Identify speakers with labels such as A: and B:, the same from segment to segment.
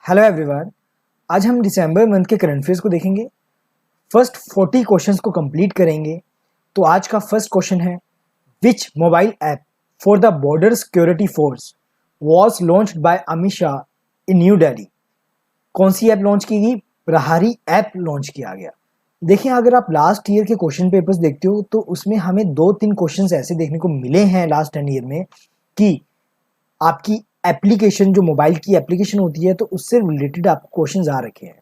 A: Hello everyone. आज हम दिसंबर month के करंट अफेयर्स को देखेंगे। फर्स्ट 40 क्वेश्चंस को कंप्लीट करेंगे। तो आज का फर्स्ट क्वेश्चन है, विच mobile app for the border security force was launched by Amit Shah in new Delhi. कौन सी ऐप लॉन्च की गई? प्रहारी ऐप लॉन्च किया गया। देखिए, अगर आप लास्ट ईयर के क्वेश्चन पेपर्स देखते हो तो उसमें हमें 2-3 क्वेश्चंस ऐसे देखने को मिले हैं लास्ट 10 ईयर में कि आपकी एप्लीकेशन, जो मोबाइल की एप्लीकेशन होती है, तो उससे रिलेटेड आपको क्वेश्चंस आ रखे हैं।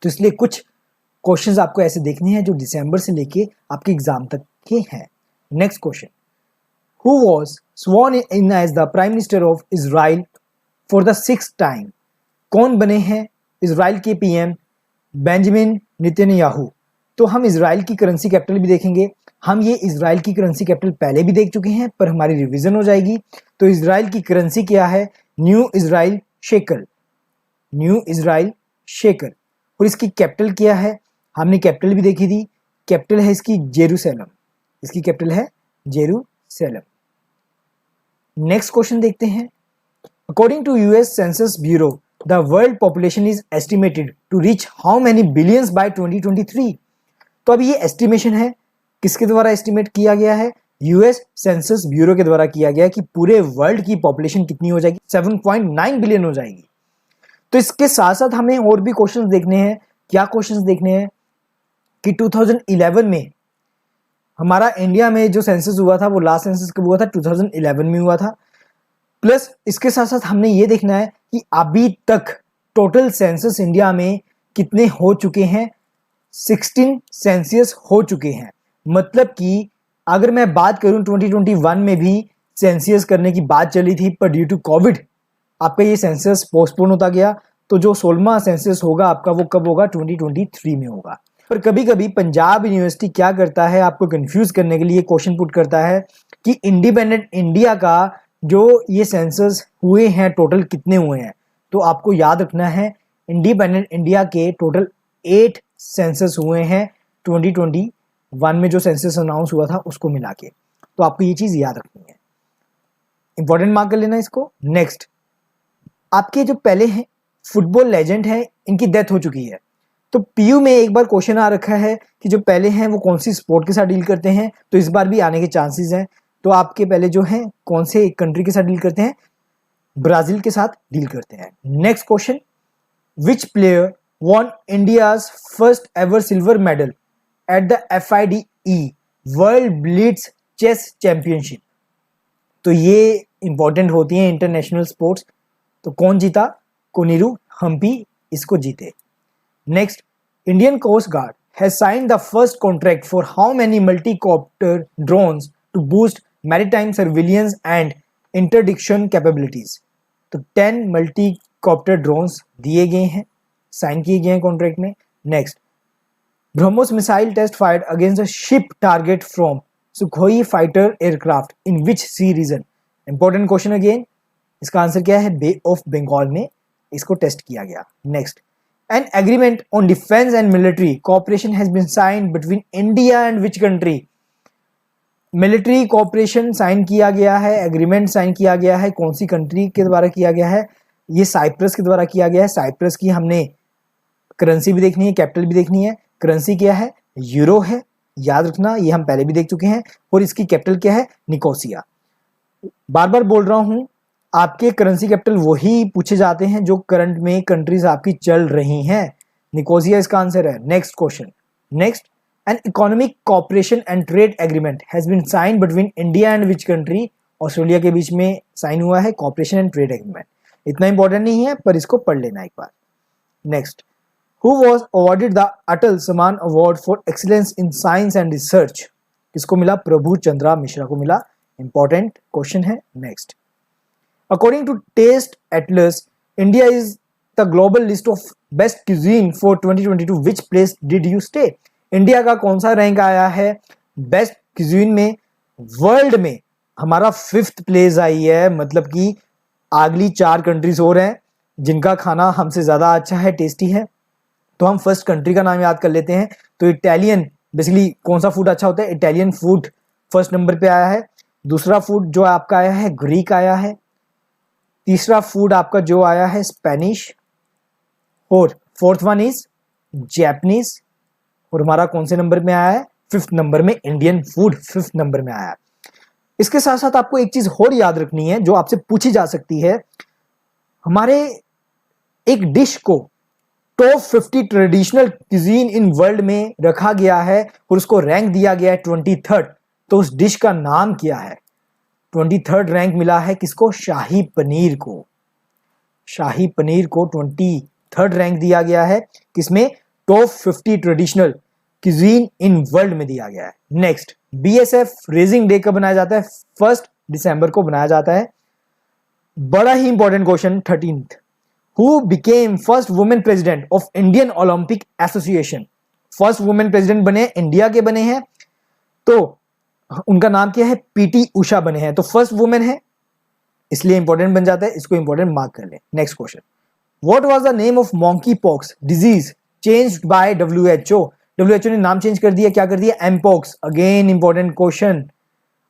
A: तो इसलिए कुछ क्वेश्चंस आपको ऐसे देखने हैं जो दिसंबर से लेके आपके एग्जाम तक के हैं। Next question, who was sworn in as the prime minister of Israel for the 6th time. कौन बने हैं इजराइल के पीएम? Benjamin Netanyahu. तो हम इजराइल की करेंसी कैपिटल भी देखेंगे। हम ये इजराइल की करेंसी कैपिटल पहले भी देख चुके हैं, पर हमारी रिवीजन हो जाएगी। तो इजराइल की करेंसी क्या है? New Israel shackle. New Israel shackle. और इसकी कैपिटल क्या है? हमने कैपिटल भी देखी थी। कैपिटल है इसकी जेरूसलम। इसकी कैपिटल है जेरूसलम। नेक्स्ट क्वेश्चन देखते हैं। According to US census bureau, the world population is estimated to reach how many billions by 2023। तो अब ये एस्टिमेशन है, किसके द्वारा एस्टिमेट किया गया है? यूएस सेंसस ब्यूरो के द्वारा किया गया कि पूरे वर्ल्ड की पॉपुलेशन कितनी हो जाएगी? 7.9 बिलियन हो जाएगी। तो इसके साथ साथ हमें और भी क्वेश्चंस देखने हैं। क्या क्वेश्चंस देखने हैं कि 2011 में हमारा इंडिया में जो सेंसस हुआ था, वो लास्ट सेंसस कब हुआ था? 2011 में हुआ था। प्लस इसके साथ साथ हमने ये देखना है कि अभी तक टोटल सेंसस इंडिया में कितने हो चुके हैं? 16 सेंसियस हो चुके हैं। मतलब कि अगर मैं बात करूं 2021 में भी सेंसियस करने की बात चली थी, पर ड्यू टू कोविड आपका ये सेंसस पोस्टपोन होता गया। तो जो 16वां सेंसस होगा आपका, वो कब होगा? 2023 में होगा। पर कभी कभी पंजाब यूनिवर्सिटी क्या करता है, आपको कंफ्यूज करने के लिए क्वेश्चन पुट करता है कि इंडिपेंडेंट इंडिया का जो ये सेंसस हुए हैं टोटल कितने हुए हैं। तो आपको याद रखना है, इंडिपेंडेंट इंडिया के टोटल 8 सेंसस हुए हैं 2021 में, जो सेंसस अनाउंस हुआ था उसको मिला के। तो आपको ये चीज याद रखनी है, इंपॉर्टेंट मार्क कर लेना इसको। नेक्स्ट, आपके जो पहले हैं फुटबॉल लेजेंड हैं, इनकी डेथ हो चुकी है। तो पीयू में एक बार क्वेश्चन आ रखा है कि जो पहले हैं वो कौन सी स्पोर्ट के साथ डील करते हैं, तो इस बार भी आने के चांसेस हैं। तो आपके पहले जो हैं कौन से कंट्री के साथ डील करते हैं? ब्राजील के साथ डील करते हैं। Next question, which player won India's first ever silver medal at the FIDE World Blitz Chess Championship। तो ये इंपॉर्टेंट होती हैं इंटरनेशनल स्पोर्ट्स। तो कौन जीता? कोनेरू हम्पी इसको जीते। Next, Indian coast guard has signed the first contract for how many multicopter drones to boost maritime surveillance and interdiction capabilities. तो 10 मल्टीकॉप्टर ड्रोन्स दिए गए हैं, साइन किए गए हैं कॉन्ट्रैक्ट में। Next, BrahMos missile test fired against a ship target from Sukhoi fighter aircraft in which sea region. Important question again, इसका answer क्या है? बे ऑफ बंगाल में इसको टेस्ट किया गया। Next, an agreement on defence and military cooperation has been signed between India and which country. Military cooperation sign किया गया है, एग्रीमेंट साइन किया गया है, कौन सी कंट्री के द्वारा किया गया है? ये साइप्रस के द्वारा किया गया है। साइप्रस की हमने करेंसी भी देखनी है, कैपिटल भी देखनी है। करेंसी क्या है? यूरो है, याद रखना, ये हम पहले भी देख चुके हैं। और इसकी कैपिटल क्या है? निकोसिया। बार बार बोल रहा हूं, आपके करेंसी कैपिटल वही पूछे जाते हैं जो करंट में कंट्रीज आपकी चल रही हैं। निकोसिया इसका आंसर है। Next question, next, an economic cooperation and trade agreement has been signed between India and which country. Australia के बीच में साइन हुआ है कॉपरेशन एंड ट्रेड एग्रीमेंट। इतना इंपॉर्टेंट नहीं है, पर इसको पढ़ लेना एक बार। Next, who was awarded the Atal Samman award for excellence in science and research. किसको मिला? प्रभु चंद्रा मिश्रा को मिला। इंपॉर्टेंट क्वेश्चन है। Next, according to test Atlas, India is the global list of best cuisine for 2022। Which place did you stay. India का कौन सा rank आया है बेस्ट क्यूजीन में? वर्ल्ड में हमारा 5th प्लेस आई है। मतलब कि अगली 4 कंट्रीज और हैं जिनका खाना हमसे ज्यादा अच्छा है, टेस्टी है। तो हम फर्स्ट कंट्री का नाम याद कर लेते हैं। तो इटालियन, बेसिकली कौन सा फूड अच्छा होता है? इटालियन फूड फर्स्ट नंबर पे आया है। दूसरा फूड जो आपका आया है ग्रीक आया है। तीसरा फूड आपका जो आया है स्पेनिश। और फोर्थ वन इज जैपनीज, और हमारा कौन से नंबर में आया है? 5th नंबर में इंडियन फूड 5th नंबर में आया है। इसके साथ साथ आपको एक चीज और याद रखनी है जो आपसे पूछी जा सकती है। हमारे एक डिश को top 50 traditional cuisine in world में रखा गया है और उसको रैंक दिया गया है 23rd, तो उस डिश का नाम क्या है? 23rd रैंक मिला है किसको? शाही पनीर को। शाही पनीर को 23rd रैंक दिया गया है, किसमें? Top 50 traditional cuisine in world में दिया गया है। नेक्स्ट, बीएसएफ रेजिंग डे कब बनाया जाता है? 1 दिसंबर को बनाया जाता है। बड़ा ही important question 13th, who became first women president of Indian Olympic Association? First women president बने इंडिया के बने हैं, तो उनका नाम क्या है? पीटी उषा बने हैं, तो फर्स्ट वुमेन है इसलिए इंपॉर्टेंट बन जाता है, इसको इंपॉर्टेंट मार्क कर ले। Next question, what was the name of monkey pox disease changed by WHO? WHO ने नाम चेंज कर दिया, क्या कर दिया? एमपॉक्स। अगेन इंपॉर्टेंट क्वेश्चन,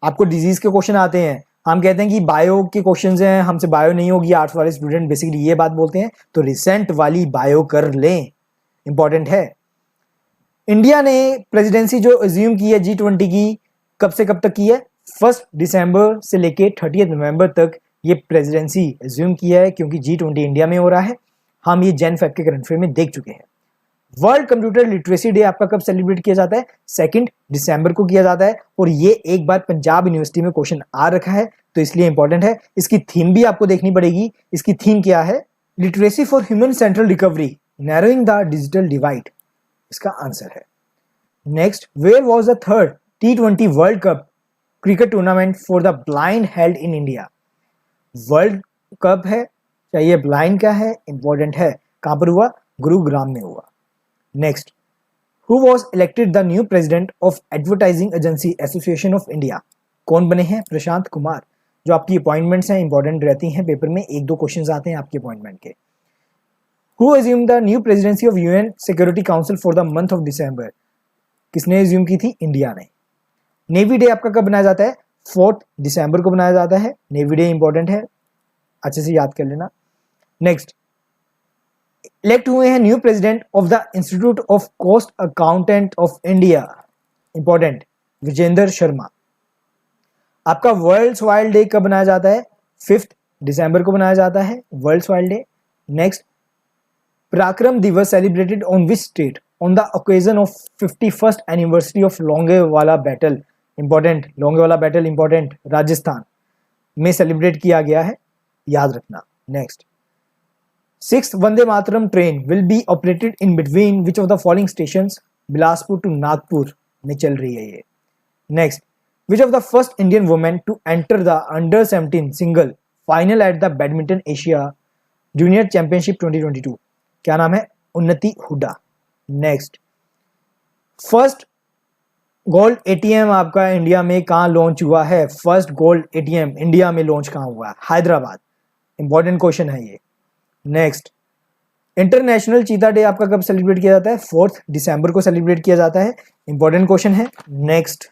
A: आपको डिजीज के क्वेश्चन आते हैं, हम कहते हैं कि बायो के क्वेश्चंस हैं, हमसे बायो नहीं होगी, आर्ट्स वाले स्टूडेंट बेसिकली ये बात बोलते हैं, तो रिसेंट वाली बायो कर लें, इंपॉर्टेंट है। इंडिया ने प्रेसिडेंसी जो अज्यूम की है G20 की, कब से कब तक की है? 1 दिसंबर से लेके 30 नवंबर तक ये प्रेसिडेंसी अज्यूम किया है, क्योंकि G20 इंडिया में हो रहा है। हम ये जैन फेब के करंट अफेयर में देख चुके हैं। वर्ल्ड कंप्यूटर लिटरेसी डे आपका कब सेलिब्रेट किया जाता है? 2 दिसंबर को किया जाता है, और ये एक बार पंजाब यूनिवर्सिटी में क्वेश्चन आ रखा है, तो इसलिए इंपॉर्टेंट है। इसकी थीम भी आपको देखनी पड़ेगी। इसकी थीम क्या है? Literacy for human central recovery, narrowing the digital divide, इसका आंसर है। Next, where was the 3rd T20 world cup cricket tournament for the blind held in India? World cup है, चाहिए ब्लाइंड का है, इंपॉर्टेंट है। कहां पर हुआ? गुरुग्राम में हुआ। Next, who was elected the new president of advertising agency association of India? कौन बने हैं? प्रशांत कुमार। जो आपकी अपॉइंटमेंट्स हैं इंपॉर्टेंट रहती हैं, पेपर में 1-2 क्वेश्चंस आते हैं आपके अपॉइंटमेंट के। Who assume the new presidency of UN security council for the month of December? किसने अज्यूम की थी? इंडिया ने। नेवी डे आपका कब बनाया जाता है? 4 दिसंबर को बनाया जाता है। नेवी डे इंपॉर्टेंट है, अच्छे से याद कर लेना। नेक्स्ट, इलेक्ट हुए हैं new president of the Institute of Cost Accountant of India, important, Vijender Sharma. आपका वर्ल्ड सॉइल डे कब बनाया जाता है? 5 दिसंबर को बनाया जाता है world soil day. Next, Parakram Diwas celebrated on which state on the occasion of 51st anniversary of Longewala battle? Important, Longewala battle important, Rajasthan में सेलिब्रेट किया गया है, याद रखना। Next, 6th Vande Mataram train will be operated in between which of the following stations? Bilaspur to Nagpur में चल रही है ये। Next, which of the first Indian women to enter the under 17 single final at the badminton Asia junior championship 2022? क्या नाम है? उन्नति Hooda. Next, first gold ATM आपका इंडिया में कहाँ लॉन्च हुआ है? फर्स्ट गोल्ड एटीएम इंडिया में लॉन्च कहाँ हुआ है? हैदराबाद। इंपॉर्टेंट क्वेश्चन है ये। नेक्स्ट, इंटरनेशनल चीता डे आपका कब सेलिब्रेट किया जाता है? 4 दिसंबर को सेलिब्रेट किया जाता है, इंपॉर्टेंट क्वेश्चन है। Next,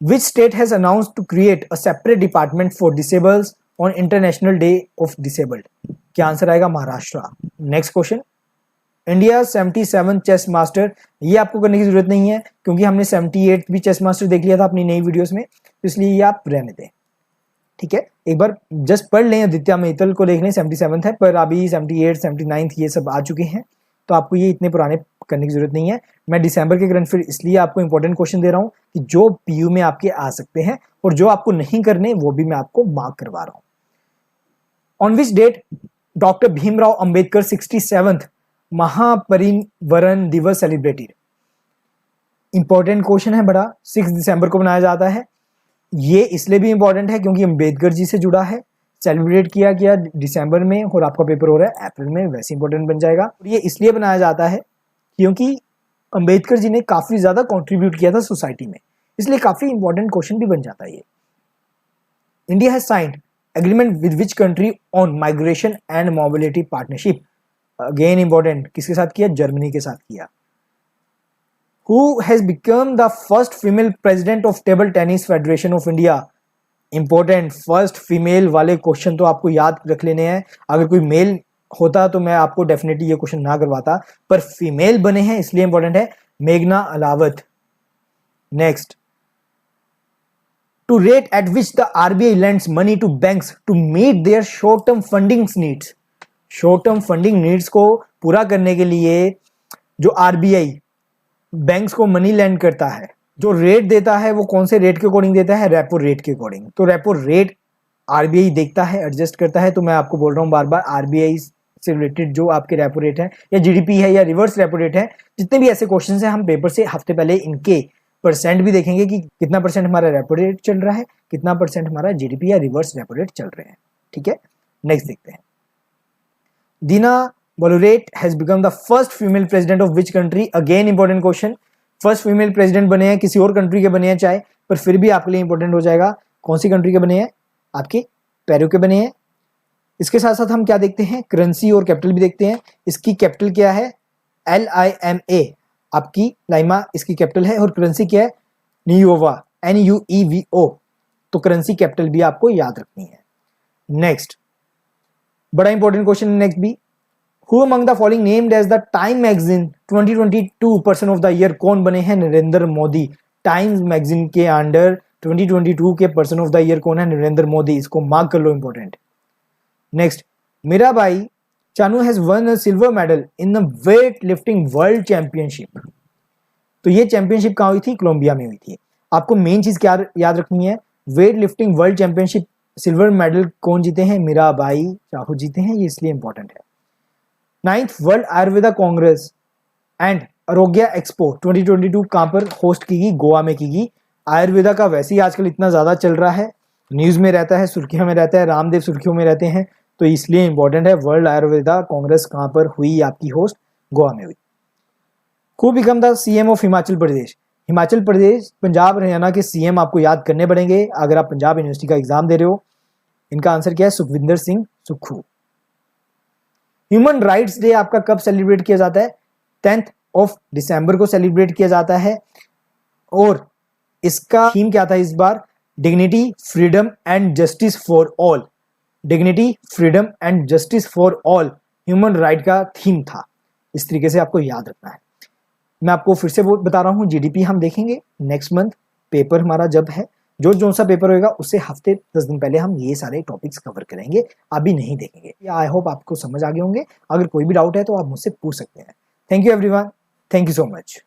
A: which state has announced to create a separate department for disables on international day of disabled? क्या आंसर आएगा? Maharashtra. Next question, India 77 chess master, ये आपको करने की जरूरत नहीं है क्योंकि हमने 78 भी चेस मास्टर देख लिया था अपनी नई वीडियोस में, तो इसलिए ये आप रहने दें, ठीक है। एक बार जस्ट पढ़ लें, आदित्य मित्तल को देख लें, 77 है, पर अभी 78 79 ये सब आ चुके हैं, तो आपको ये इतने पुराने करने की जरूरत नहीं है। मैं दिसंबर के करंट अफेयर इसलिए आपको इंपॉर्टेंट क्वेश्चन दे रहा हूँ कि जो पीयू में आपके आ सकते हैं और जो आपको नहीं करने वो भी मैं आपको मार्क करवा रहा हूँ। On which date doctor Bhimrao Ambedkar 67th Mahaparinirvan Diwas celebrated? Important question है बड़ा। 6 दिसंबर को मनाया जाता है। ये इसलिए भी इंपॉर्टेंट है क्योंकि अंबेडकर जी से जुड़ा है, सेलिब्रेट किया गया दिसंबर में और आपका पेपर हो रहा है अप्रैल में, वैसे इंपॉर्टेंट बन जाएगा। ये इसलिए बनाया जाता है क्योंकि अंबेडकर जी ने काफी ज्यादा कंट्रीब्यूट किया था सोसाइटी में, इसलिए काफी इंपॉर्टेंट क्वेश्चन भी बन जाता है ये। India has signed agreement with which country on migration and mobility partnership? Again important, किसके साथ किया? जर्मनी के साथ किया। Who has become the first female president of Table Tennis Federation of India? Important, first female वाले question तो आपको याद रख लेने हैं। अगर कोई मेल होता तो मैं आपको डेफिनेटली ये क्वेश्चन ना करवाता, पर फीमेल बने हैं इसलिए इंपॉर्टेंट है, मेघना Alawat. Next, to rate at which the RBI lends money to banks to meet their short term funding needs. Short term funding needs को पूरा करने के लिए जो आरबीआई बैंक्स को मनी लैंड करता है, जो रेट देता है वो कौन से रेट के अकॉर्डिंग देता है, रेपो रेट के अकॉर्डिंग। तो रेपो रेट आरबीआई देखता है, एडजस्ट करता है। तो मैं आपको बोल रहा हूं बार बार, आरबीआई से रिलेटेड जो आपके रेपो रेट है या जीडीपी है या रिवर्स रेपो रेट है, जितने भी ऐसे क्वेश्चन है हम पेपर से हफ्ते पहले इनके परसेंट भी देखेंगे कि कितना परसेंट हमारा रेपो रेट चल रहा है, कितना परसेंट हमारा जीडीपी या रिवर्स रेपो रेट चल रहे हैं। ठीक है, नेक्स्ट देखते हैं। Dina Boluarte has become the first female president of which country. Again important question, first female president बने हैं, किसी और कंट्री के बने हैं चाहे, पर फिर भी आपके लिए इंपॉर्टेंट हो जाएगा कौन सी कंट्री के बने हैं, आपके पेरू के बने हैं। इसके साथ साथ हम क्या देखते हैं, करेंसी और कैपिटल भी देखते हैं। इसकी कैपिटल क्या है, LIMA, आपकी लाइमा इसकी कैपिटल है, और करेंसी क्या है, नियोवा, NUEVO। तो करेंसी कैपिटल भी आपको याद रखनी है। नेक्स्ट, बड़ा इंपॉर्टेंट क्वेश्चन नेक्स्ट भी, who among the following named as the Time magazine 2022 person of the year. कौन बने हैं, नरेंद्र मोदी। टाइम्स मैगजीन के अंडर 2022 के पर्सन ऑफ द ईयर कौन है, नरेंद्र मोदी। इसको मार्क कर लो, important. Next, Mirabai Chanu has won a silver medal in the weight lifting world championship. तो ये चैंपियनशिप कहाँ हुई थी, कोलंबिया में हुई थी। आपको मेन चीज क्या याद रखनी है, wait lifting world championship silver medal कौन जीते हैं, मीराबाई चानू जीते हैं, ये इसलिए इंपॉर्टेंट है। 9th world Ayurveda Congress and आरोग्य एक्सपो 2022 कहां पर होस्ट की गई, गोवा में की गई। आयुर्वेदा का वैसे ही आजकल इतना ज्यादा चल रहा है, न्यूज में रहता है, सुर्खियों में रहता है, रामदेव सुर्खियों में रहते हैं, तो इसलिए इंपॉर्टेंट है। वर्ल्ड आयुर्वेदा कांग्रेस कहां पर हुई, आपकी होस्ट गोवा में हुई। Who become the CM of Himachal Pradesh. Himachal Pradesh, Punjab Haryana के CM आपको याद करने पड़ेंगे अगर आप पंजाब यूनिवर्सिटी का एग्जाम दे रहे हो। इनका आंसर क्या है, Sukhvinder Singh Sukhu. Human rights day आपका कब सेलिब्रेट किया जाता है, 10th ऑफ दिसंबर को सेलिब्रेट किया जाता है। और इसका थीम क्या था इस बार, dignity freedom and justice for all. Dignity freedom and justice for all human right का थीम था। इस तरीके से आपको याद रखना है। मैं आपको फिर से वो बता रहा हूँ, जीडीपी हम देखेंगे नेक्स्ट मंथ, पेपर हमारा जब है, जो सा पेपर होगा उससे हफ्ते 10 दिन पहले हम ये सारे टॉपिक्स कवर करेंगे, अभी नहीं देखेंगे। आई होप आपको समझ आ गए होंगे। अगर कोई भी डाउट है तो आप मुझसे पूछ सकते हैं। Thank you everyone, thank you so much.